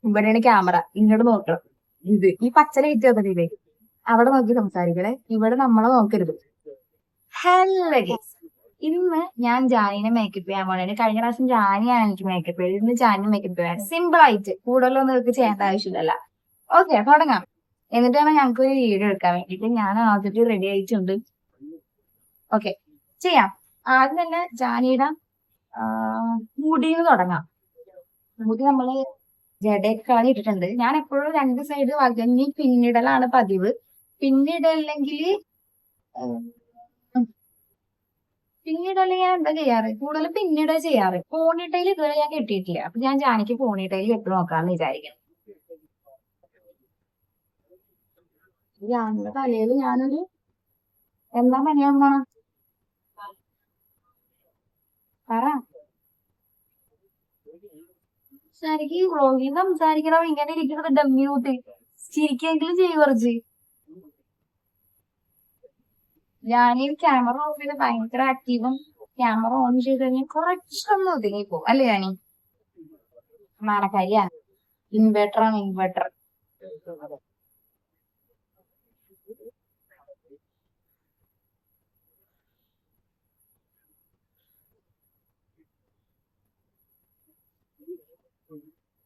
ഇവിടെയാണ് ക്യാമറ, ഇങ്ങോട്ട് നോക്കണം. ഇത് ഈ പച്ച ലൈറ്റ് വന്നിട്ടില്ലേ, അവിടെ നോക്കി സംസാരിക്കണേ, ഇവിടെ നമ്മളെ നോക്കരുത്. ഹലോ ഗൈസ്, ഇന്ന് ഞാൻ ജാനിനെ മേക്കപ്പ് ചെയ്യാൻ പോണേ. കഴിഞ്ഞ പ്രാവശ്യം ജാനിയാണ് എനിക്ക് മേക്കപ്പ് ചെയ്തത്, ഇന്ന് ജാനി മേക്കപ്പ് ചെയ്യാൻ. സിമ്പിൾ ആയിട്ട്, കൂടുതലൊന്നും നിങ്ങൾക്ക് ചെയ്യേണ്ട ആവശ്യമില്ലല്ല. ഓക്കെ, തുടങ്ങാം. എന്നിട്ടാണ് ഞങ്ങൾക്ക് ഒരു വീഡിയോ എടുക്കാൻ വേണ്ടിട്ട് ഞാൻ ആദ്യമായിട്ട് റെഡി ആയിട്ടുണ്ട്. ഓക്കെ, ചെയ്യാം. ആദ്യം തന്നെ ജാനിയുടെ മുടിന്ന് തുടങ്ങാം. മുടി നമ്മള് ജടയൊക്കെ കളഞ്ഞ് ഇട്ടിട്ടുണ്ട്. ഞാൻ എപ്പോഴും രണ്ട് സൈഡ് വകഞ്ഞ് പിന്നിടലാണ് പതിവ്. പിന്നിടല്ലെങ്കിൽ ഞാൻ എന്താ ചെയ്യാറ്, കൂടുതൽ പിന്നീട് ചെയ്യാറ്. പോണിട്ടയിൽ ഇതുവരെ ഞാൻ കെട്ടിയിട്ടില്ല. അപ്പൊ ഞാൻ ജാനിക്ക് പോണിട്ടയിൽ കെട്ടി നോക്കാന്ന് വിചാരിക്കണം. ജാനിയുടെ തലയിൽ ഞാനൊരു എന്താ പണിയാ പറ. ശരിക്ക് വ്ളോഗിൽ സംസാരിക്കണം, ഇങ്ങനെ ഇരിക്കുന്നത് ഡമ്മ്യൂട്ട്. ചിരിക്കെങ്കിലും ചെയ്യും കുറച്ച്. ഞാൻ ഈ ക്യാമറ ഓഫ് ചെയ്ത് ഭയങ്കര ആക്റ്റീവും, ക്യാമറ ഓൺ ചെയ്ത് കഴിഞ്ഞാൽ കുറച്ചൊന്നും ഒതുങ്ങിപ്പോവും അല്ലേ ജാനി? നാണക്കാരിയാണ്. ഇൻവെർട്ടറാണ്, ഇൻവെർട്ടർ.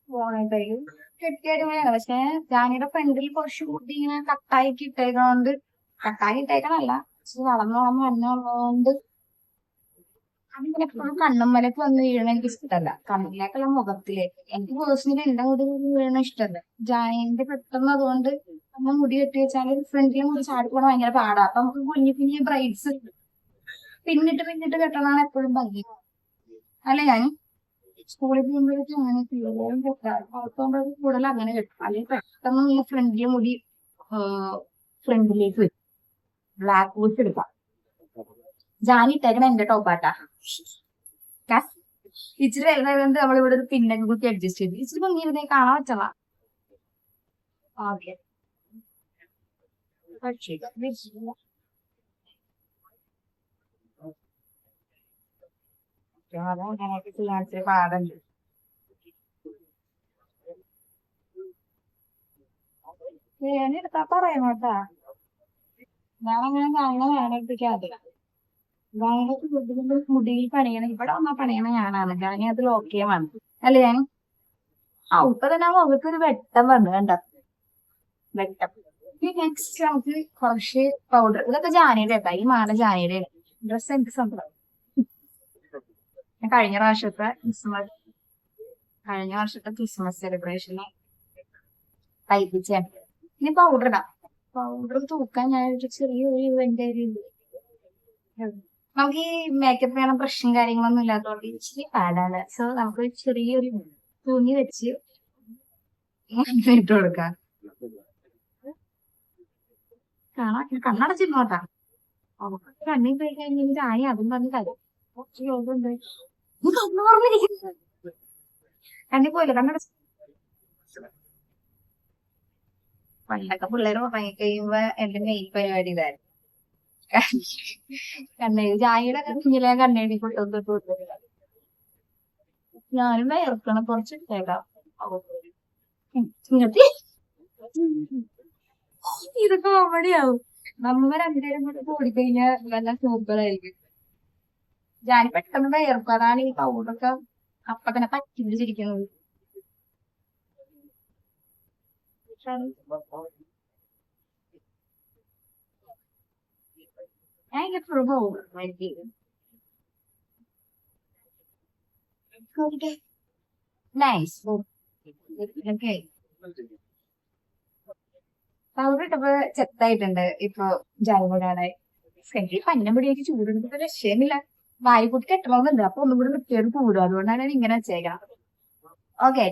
പോണിട്ടയിൽ കെട്ടിയടിപൊളിയാണ്. പക്ഷെ ജാനിയുടെ ഫ്രണ്ടിൽ കുറച്ച് കൂട്ടി ഇങ്ങനെ കട്ടായി ഇട്ടേക്കണോണ്ട്, കട്ടായി ഇട്ടേക്കണല്ല, വളർന്നു വന്നുള്ളതുകൊണ്ട് അതിങ്ങനെ എപ്പോഴും കണ്ണുമ്മലേക്ക് വന്ന് വീഴണ എനിക്ക് ഇഷ്ടമല്ല. കണ്ണിലേക്കുള്ള മുഖത്തിലേക്ക് എനിക്ക് പേഴ്സണലി എന്റെ മുടി വീഴണ ഇഷ്ടമല്ല. ജാനിന്റെ പെട്ടെന്ന് അതുകൊണ്ട് നമ്മൾ മുടി കെട്ടി വെച്ചാല് ഫ്രണ്ടിലെ മുടി ചാടിപ്പോണ ഭയങ്കര പാടാ. അപ്പൊ നമുക്ക് കുഞ്ഞു കുഞ്ഞു ബ്രൈഡ്സ് പിന്നിട്ട് കെട്ടണതാണ് എപ്പോഴും ഭംഗി അല്ലെ? ഞാൻ സ്കൂളിൽ പോകുമ്പോഴേക്കും അങ്ങനെ കൂടുതലും കെട്ടാറുമ്പോഴേക്കും കൂടുതൽ അങ്ങനെ കെട്ടും. അല്ലെങ്കിൽ പെട്ടെന്ന് ഈ ഫ്രണ്ടിലെ മുടി ഫ്രണ്ടിലേക്ക് വരും. ബ്ലാക്ക് വുഡ്സ് എടുക്കാം. ജാനി ഇട്ടേക്കണ എന്റെ ടോപ്പാട്ടാ. ഇച്ചിരി വലുതായതുകൊണ്ട് നമ്മളിവിടെ ഒരു പിന്നൊക്കെ കുത്തി അഡ്ജസ്റ്റ് ചെയ്തു. ഇച്ചിരി ഭംഗിയിരുന്നേ കാണാൻ വെച്ചതാ. ഓക്കെ, അങ്ങനെയൊക്കെ ചെയ്യാൻ ഇച്ചിരി പാടുണ്ട്. എടുത്താ പറയാം കേട്ടാ. ഞാനങ്ങനെ കാണുന്ന വേദനിപ്പിക്കാതെ മുടിയിൽ പണിയണം. ഇവിടെ വന്നാ പണിയണം ഞാനാണ്. ഞാൻ അതിൽ ഓക്കെയാണ് അല്ലേ? ഞാൻ ഇപ്പൊ തന്നെ ആ മുഖത്ത് ഒരു വെട്ടം വന്നു കണ്ട. വെട്ടം. നെക്സ്റ്റ് നമുക്ക് കുറച്ച് പൗഡർ. ഇതൊക്കെ ജാനിയുടെ കേട്ടാ. ഈ മാല ജാനിയുടെ ഡ്രസ് എനിക്ക് സംഭവം. കഴിഞ്ഞ വർഷത്തെ ക്രിസ്മസ് സെലിബ്രേഷന് തയ്പ്പിച്ച. ഇനി പൗഡർ ഇടാം. പൗഡർ തൂക്കാൻ ഞാനൊരു ചെറിയൊരു ഇവന്റ് നമുക്ക് ഈ മേക്കപ്പ് ചെയ്യണ ബ്രഷും കാര്യങ്ങളൊന്നും ഇല്ലാത്തതുകൊണ്ട് ഇച്ചിരി പാടാണ്. സോ നമുക്ക് ചെറിയൊരു തുണി വെച്ച് ഇട്ട് കൊടുക്കാം. കണ്ണടച്ചിരുന്നോട്ടാ. കണ്ണി പോയി കഴിഞ്ഞാൽ ചായ അതും പറഞ്ഞ് തരും. കണ്ണി പോയില്ല, കണ്ണടച്ച്. പണ്ടൊക്കെ പിള്ളേര് ഉറങ്ങി കഴിയുമ്പോ എന്റെ മെയിൻ പരിപാടി ഇതായിരുന്നു. കണ്ണെഴുതി ചായയുടെ കുഞ്ഞിലെ കണ്ണെഴുതി കൊണ്ടുവന്നിട്ട് ഞാനും വേർക്കണം കുറച്ച് ഇട്ടേക്കാം. ഇത് കോമഡിയാവും. നമ്മ രണ്ടുപേരും കൂടെ കൂടിക്കഴിഞ്ഞാൽ നല്ല സൂപ്പറായിരിക്കും. ഞാൻ പെട്ടെന്ന് വേർക്കും, അതാണ് ഈ പൗഡറൊക്കെ അപ്പൊ തന്നെ പറ്റി പിടിച്ചിരിക്കുന്നത്. ഞാൻ എപ്പോഴും പൗഡർ നൈസ്. ഓക്കെ, പൗഡർ ഇട്ടപ്പോ ചെത്തായിട്ടുണ്ട്. ഇപ്പൊ ജാലമുടാണ് ഫ്രണ്ടിൽ പന്ന മുടിയൊക്കെ ചൂടെടുത്തിട്ട് രക്ഷയുമില്ല. വായുകൂട്ടി കെട്ടണമെന്നുണ്ട്. അപ്പൊ ഒന്നും കൂടി വൃത്തിയോട് കൂടും. അതുകൊണ്ടാണ് ഞാൻ ഇങ്ങനെ വെച്ചേക്കാം. ഓക്കെ,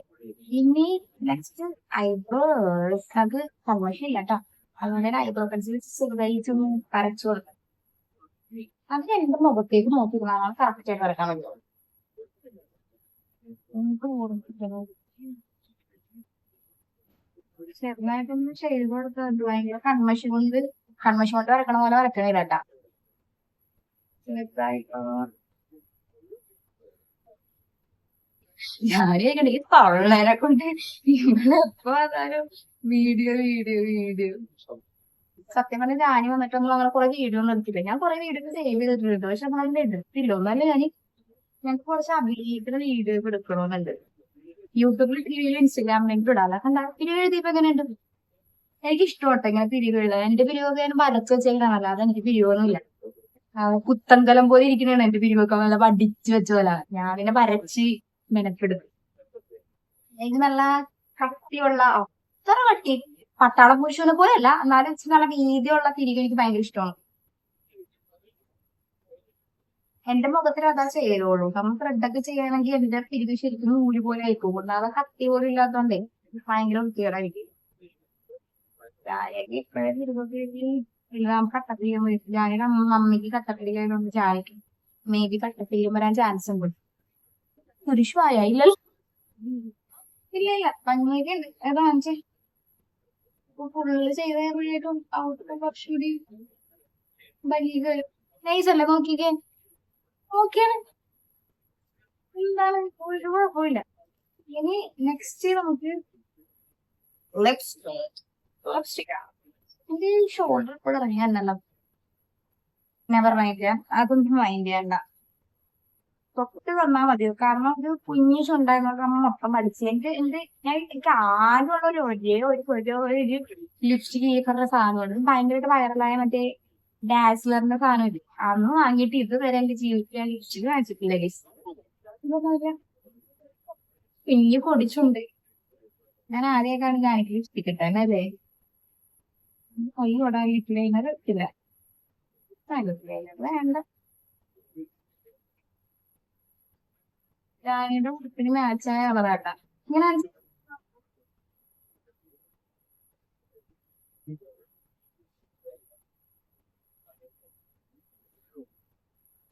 ഇനി നെക്സ്റ്റ് ഐബ്രോസ്. അത് കൺവേർഷൻ ഇല്ല കേട്ടോ. അതുകൊണ്ട് തന്നെ ഐബ്രോ പെൻസിൽ ചെറുതായിട്ടൊന്ന് വരച്ചു കൊടുക്കാം. അത് എന്റെ മുഖത്തേക്ക് നോക്കിയിരുന്നാണ് കറക്റ്റ് ആയിട്ട് വരക്കാൻ പറ്റുമോ? ചെറുതായിട്ടൊന്ന് ചെയ്ത് കൊടുത്തത് ഭയങ്കര കൺമഷി കൊണ്ട് വരക്കണ പോലെ വരക്കണില്ല കേട്ടാ. ചെറുതായിട്ട് ഞാൻ ഈ തൊള്ളേനെ കൊണ്ട് ഇവളെപ്പോ അതാരും വീഡിയോ വീഡിയോ വീഡിയോ. സത്യം പറഞ്ഞ ജാനി വന്നിട്ടൊന്നും അങ്ങനെ കുറെ വീഡിയോ ഒന്നും എടുത്തില്ല. ഞാൻ കുറെ വീഡിയോ സേവ് ചെയ്തിട്ടുണ്ട്, പക്ഷെ അതിന്റെ എടുത്തില്ല. ഒന്നല്ല ഞങ്ങൾക്ക് കുറച്ച് അഭിനയിക്കുന്ന വീഡിയോ ഒക്കെ എടുക്കണമെന്നുണ്ട്. യൂട്യൂബിൽ പിരിവിലും ഇൻസ്റ്റാഗ്രാമിലേക്ക് ഇടാല്ല. കണ്ടാ പിരിവ് എഴുതിയപ്പോ എങ്ങനെയുണ്ട്? എനിക്ക് ഇഷ്ടോട്ടെ ഇങ്ങനെ പിരിവുകൾ. എന്റെ പിരിവൊക്കെ ഞാൻ വരച്ച് വെച്ചേക്കണം, അല്ലാതെ എനിക്ക് പിരിവൊന്നുമില്ല. പുത്തൻകലം പോലെ ഇരിക്കണേണ് എന്റെ പിരിവൊക്കെ, നല്ല വടിച്ചു വെച്ച പോലെ. ഞാൻ പിന്നെ വരച്ച് മെനക്കെടുക്കും. എനിക്ക് നല്ല കട്ടിയുള്ള, അത്ര കട്ടി പട്ടാള പുരുഷനെ പോലെയല്ല, എന്നാലും നല്ല വീതിയുള്ള പിരിവ് എനിക്ക് ഭയങ്കര ഇഷ്ടമാണ്. എന്റെ മുഖത്തിൽ അതാ ചെയ്യലുള്ളൂ. നമ്മൾ ത്രെഡൊക്കെ ചെയ്യണമെങ്കിൽ എന്റെ പിരിവ് ശരിക്കും നൂല് പോലെ ആയിപ്പോകും. അല്ലാതെ കട്ടി പോലും ഇല്ലാത്തോണ്ടേ ഭയങ്കര വൃത്തികേടായിരിക്കും. ചായക്ക് ഇപ്പഴേ പിരിവൊക്കെ എല്ലാം കട്ടപ്പിരിയാൻ വരും. ഞാനിന്റെ മമ്മിക്ക് കട്ടപ്പിരിയായതുകൊണ്ട് ചായക്ക് മേ ബി കട്ടപ്പിരിയും വരാൻ ചാൻസ് ഉണ്ട്. കുരിശുവായ ഇല്ലല്ലോ? ഇല്ല ഇല്ല, ഭംഗിയൊക്കെ ഉണ്ട്. ഏതാ കാണിച്ചേ? ഫുള്ള് ചെയ്ത് കഴിയുമ്പോഴേക്കും ഔട്ടൊക്കെ കുറച്ചുകൂടി ഭംഗി വരും. നൈസല്ലേ? നോക്കിക്കേ, ഓക്കെയാണ്. എന്താണ്, ഒരു കുഴപ്പമില്ല. ഇനി നെക്സ്റ്റ് നമുക്ക് ലിപ്സ്റ്റിക്. എന്റെ ഷോൾഡർ ഇപ്പോൾ ഇറങ്ങിയല്ല. നെവർ മൈൻഡ്, അതൊന്നും മൈൻഡ് ചെയ്യണ്ട. തൊട്ട് വന്നാൽ മതി. കാരണം ഒരു കുഞ്ഞു ചുണ്ടായിരുന്നൊക്കെ നമ്മൾ മൊത്തം പഠിച്ചു. എനിക്ക് ആകെയുള്ള ഒരു ലിപ്സ്റ്റിക് ഈ പറഞ്ഞ സാധനമാണ്. ഭയങ്കരമായിട്ട് വൈറലായ മറ്റേ ഡാസ്ലറിന്റെ സാധനം ഇല്ല, അന്ന് വാങ്ങിയിട്ട് ഇതുവരെ എന്റെ ജീവിതത്തിൽ ഞാൻ ലിപ്സ്റ്റിക് വാങ്ങിച്ചിട്ടില്ല. കുഞ്ഞു പൊടിച്ചുണ്ട്. ഞാൻ ആദ്യമൊക്കെയാണ് ഞാനിക്ക് ലിപ്സ്റ്റിക് ഇട്ടേ അല്ലേ. അയ്യോടാ, ലിപ് ലൈനർ ഇട്ടില്ല. ലിപ് ലൈനർ വേണ്ട. ജാനിയുടെ ഉടുപ്പിന് മാച്ചായ കളറാട്ടാ. ഇങ്ങനെ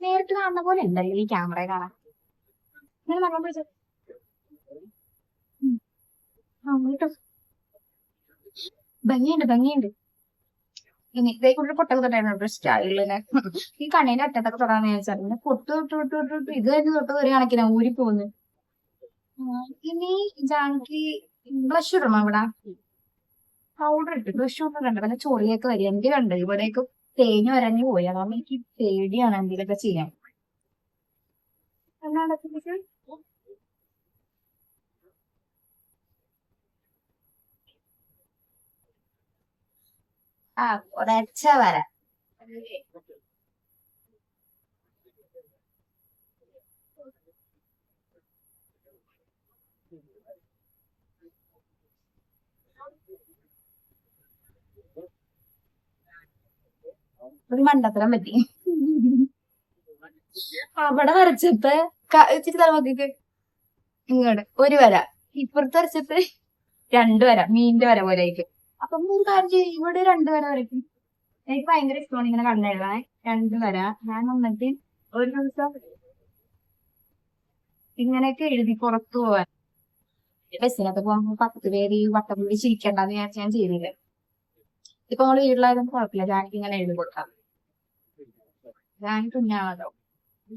നേരിട്ട് കാണുന്ന പോലെ ഉണ്ടല്ലോ ഈ ക്യാമറയെ കാണാൻ. ഇങ്ങനെ നമ്മൾ ഭംഗിയുണ്ട്, ഭംഗിയുണ്ട്. ഇനി ഇതേ കൂടുതൽ പൊട്ടൊക്കെ തൊട്ടായിരുന്നു സ്റ്റൈലിന്. ഈ കണ്ണീന്റെ അറ്റത്തൊക്കെ തൊടാന്ന് വിചാരിച്ചാൽ പിന്നെ പൊട്ട് തൊട്ട് തൊട്ട് തൊട്ട് തൊട്ട് ഇത് കഴിഞ്ഞ് തൊട്ട് ഒരു കണക്കിനാ ഊരി പോകുന്നു. ഇനി ജാൻകി ബ്ലഷ് ഇടണോ ഇവിടെ? പൗഡർ ഇട്ട് ബ്ലഷ് ഇട്ടിട്ടുണ്ട്. പിന്നെ ചൊറിയൊക്കെ വരിക എനിക്ക് കണ്ട് ഇവിടേക്ക് തേഞ്ഞ് വരഞ്ഞു പോയി. അതാവുമ്പോ എനിക്ക് പേടിയാണ് എന്തെങ്കിലുമൊക്കെ ചെയ്യാൻ. എന്താണ് ഒരച്ച വര. ഒരു മണ്ടത്തരം പറ്റി. അവിടെ വരച്ചപ്പോ ഇച്ചിരി തലമൊക്കെ ഇങ്ങോട്ട് ഒരു വര, ഇപ്പുറത്ത് വരച്ചപ്പോ രണ്ടു വര, മീനിന്റെ വര പോലെ ആയിരിക്കും. അപ്പൊ ഒരു കാര്യം ചെയ്യും, ഇവിടെ രണ്ടു വര വരയ്ക്കും. എനിക്ക് ഭയങ്കര ഇഷ്ടമാണ് ഇങ്ങനെ കണ്ണെഴുതാൻ. രണ്ടു വര ഞാൻ വന്നിട്ട് ഒരു ദിവസം ഇങ്ങനെയൊക്കെ എഴുതി പുറത്തു പോവാൻ. ബസ്സിനകത്ത് പോകുമ്പോ 10 പേര് ഈ വട്ടം കൂടി ചിരിക്കണ്ടെന്ന് വിചാരിച്ച് ഞാൻ ചെയ്തില്ല. ഇപ്പൊ നമ്മള് വീട്ടിലായതൊന്നും കുഴപ്പമില്ല, ജാനിക്ക് ഇങ്ങനെ എഴുതി കൊടുക്കാം. ജാനി കുഞ്ഞാണല്ലോ.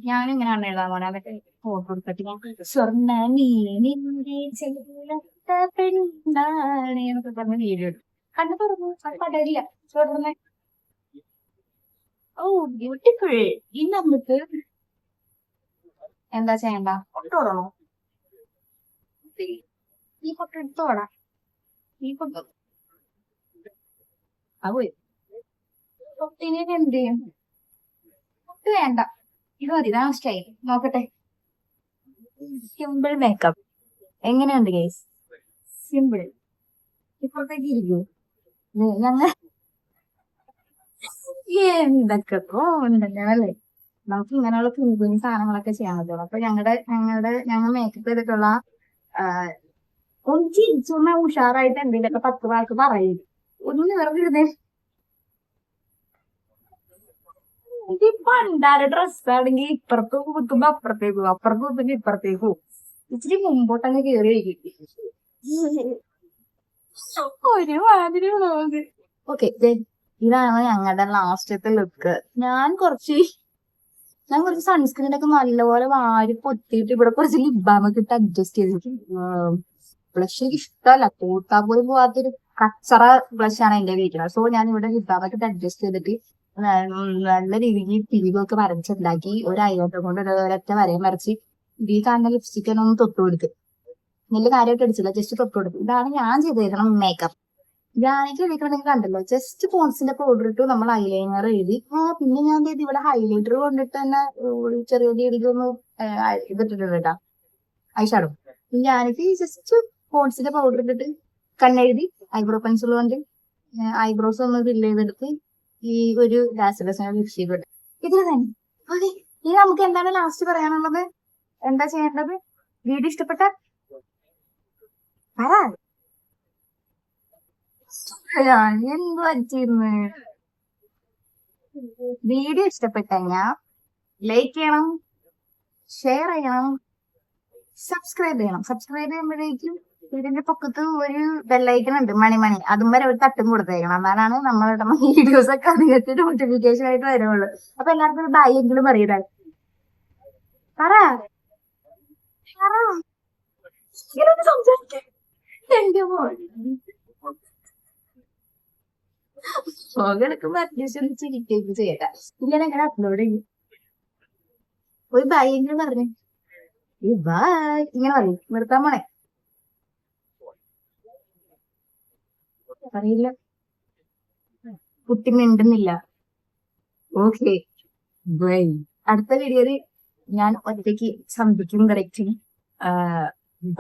ഞാനും ഇങ്ങനെ കണ്ണ് എഴുതാൻ പോണേ. അതൊക്കെ ഫോട്ടോ എടുത്തിട്ട് ഞാൻ സ്വർണ്ണ നീനിന്റെ ചെല്ലത്ത പെണ്ണാണ് എന്നൊക്കെ പറഞ്ഞ് വീഡിയോ എടുക്കും. കണ്ണു തുറന്നു, അത് പടരില്ല. സ്വർണ്ണ, ഓ ബ്യൂട്ടിഫുൾ. ഇനി നമുക്ക് എന്താ ചെയ്യണ്ട, ഫോട്ടോ ഇടണോ? ഈ ഫോട്ടോ എടുത്തോടാ. ഈ ഫോട്ടോ പോയി തൊട്ടിനെ എന്ത് ചെയ്യും? തൊട്ട് വേണ്ട, ഇത് മതി. ഇതാണ് സ്റ്റൈൽ. നോക്കട്ടെ, സിമ്പിൾ മേക്കപ്പ് എങ്ങനെയുണ്ട് ഗൈസ്? സിമ്പിൾ. ഇപ്പോഴത്തേക്ക് ഇരിക്കൂ. ഞങ്ങൾ എന്തൊക്കെ ഉണ്ടല്ലോ അല്ലേ. നമുക്ക് ഇങ്ങനെയുള്ള കുഞ്ഞു കുഞ്ഞു സാധനങ്ങളൊക്കെ ചെയ്യാൻ പറ്റുള്ളൂ. അപ്പൊ ഞങ്ങൾ മേക്കപ്പ് ചെയ്തിട്ടുള്ള ഒന്ന് ചിരിച്ചൊന്ന് ഉഷാറായിട്ട് എന്തെങ്കിലുമൊക്കെ 10 വാക്ക് പറയും. ഒന്ന് വെറുതെ ഈ പണ്ടാര ഡ്രസ്സാണെങ്കിൽ ഇപ്പുറത്ത് കുത്തുമ്പോ അപ്പുറത്തേക്ക് പോകും, അപ്പുറത്ത് കുത്തുമ്പോ ഇപ്പുറത്തേക്ക് പോകും. ഇച്ചിരി മുമ്പോട്ടങ്ങ് കേറി വയ്ക്കും. ഒരുമാതിരി വ്ളോഗ്. ഓക്കെ, ഇതാണ് ഞങ്ങളുടെ ലാസ്റ്റത്തെ ലുക്ക്. ഞാൻ കുറച്ച് ഞാൻ കുറച്ച് സൺസ്ക്രീൻ ഒക്കെ നല്ലപോലെ വാരി പൊത്തിയിട്ട് ഇവിടെ കുറച്ച് ലിപ് ബാം ഒക്കെ ഇട്ട് അഡ്ജസ്റ്റ് ചെയ്തിട്ട് ബ്ലഷ് എനിക്ക് ഇഷ്ടമല്ല, കൂട്ടാൻ പോലും പോവാത്തൊരു കച്ചറ ബ്ലഷ് ആണ് എന്റെ വീട്ടിൽ. സോ ഞാൻ ഇവിടെ ലിപ് ബാം ഒക്കെ ഇട്ട് അഡ്ജസ്റ്റ് ചെയ്തിട്ട് നല്ല രീതിക്ക് പിരിവൊക്കെ വരച്ചുണ്ടാക്കി ഒരു ഐലൈനർ കൊണ്ട് ഒരൊറ്റ വരയും വരച്ച് ഈ കാണുന്ന ലിപ്സ്റ്റിക് തന്നെ ഒന്ന് തൊട്ട് കൊടുത്ത്, വലിയ കാര്യമായിട്ട് അടിച്ചില്ല, ജസ്റ്റ് തൊട്ട് കൊടുത്തു. ഇതാണ് ഞാൻ ചെയ്തേക്കണം മേക്കപ്പ്. ഞാനെനിക്ക് എഴുതിക്കണമെങ്കിൽ കണ്ടല്ലോ, ജസ്റ്റ് പോൺസിന്റെ പൗഡർ ഇട്ടു, നമ്മൾ ഐലൈനർ എഴുതി. പിന്നെ ഞാൻ ചെയ്ത് ഇവിടെ ഹൈലൈറ്റർ കൊണ്ടിട്ട് തന്നെ ചെറിയ രീതിക്കൊന്ന് ഇതിട്ടിട്ടുണ്ട് കേട്ടാ, ഐഷാഡോ. ഞാനെനിക്ക് ജസ്റ്റ് പോൺസിന്റെ പൗഡർ ഇട്ടിട്ട് കണ്ണെഴുതി ഐബ്രോ പെൻസിൽ കൊണ്ട് ഐബ്രോസ് ഒന്ന് ഫില്ല് ചെയ്തെടുത്ത് ഈ ഒരു ലിപ്സ്റ്റിക് ഇട്ട് ഇതിൽ തന്നെ. ഓക്കെ, ഇനി നമുക്ക് എന്താണ് ലാസ്റ്റ് പറയാനുള്ളത്? എന്താ ചെയ്യേണ്ടത്? വീഡിയോ ഇഷ്ടപ്പെട്ട എന്ത് പറ്റിയിരുന്നു? വീഡിയോ ഇഷ്ടപ്പെട്ട ലൈക്ക് ചെയ്യണം, ഷെയർ ചെയ്യണം, സബ്സ്ക്രൈബ് ചെയ്യണം. സബ്സ്ക്രൈബ് ചെയ്യുമ്പോഴേക്കും ഇതിന്റെ പൊക്കത്ത് ഒരു ബെല്ലൈക്കൺ ഉണ്ട്, മണി, അതും വരെ ഒരു തട്ടും കൊടുത്തേക്കണം. എന്നാലാണ് നമ്മളുടെ വീഡിയോസ് ഒക്കെ അതിനകത്ത് നോട്ടിഫിക്കേഷൻ ആയിട്ട് വരുള്ളൂ. അപ്പൊ എല്ലാവർക്കും ഒരു ബൈ എങ്കിലും പറയുന്നത്. പറ സംസാരിക്കേ എന്റെ മോനെടുക്കുമ്പോ അത്യാവശ്യം ചിരിക്കുകയൊക്കെ ചെയ്യട്ടെ. ഇങ്ങനെ അങ്ങനെ അപ്ലോഡ് ചെയ്യും. ഒരു ബൈ എങ്കിലും പറഞ്ഞു ബൈ ഇങ്ങനെ പറയും. നിർത്താൻ പോണേ അറിയില്ല, കുട്ടി മിണ്ടുന്നില്ല. Okay bye. അടുത്ത വീഡിയോയില് ഞാൻ ഒറ്റയ്ക്ക് സന്ധിക്കും കറക്റ്റും.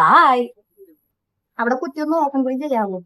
ബൈ. അവിടെ കുത്തിയൊന്ന് ഓപ്പൺ കൂടി ചെയ്യാവോ?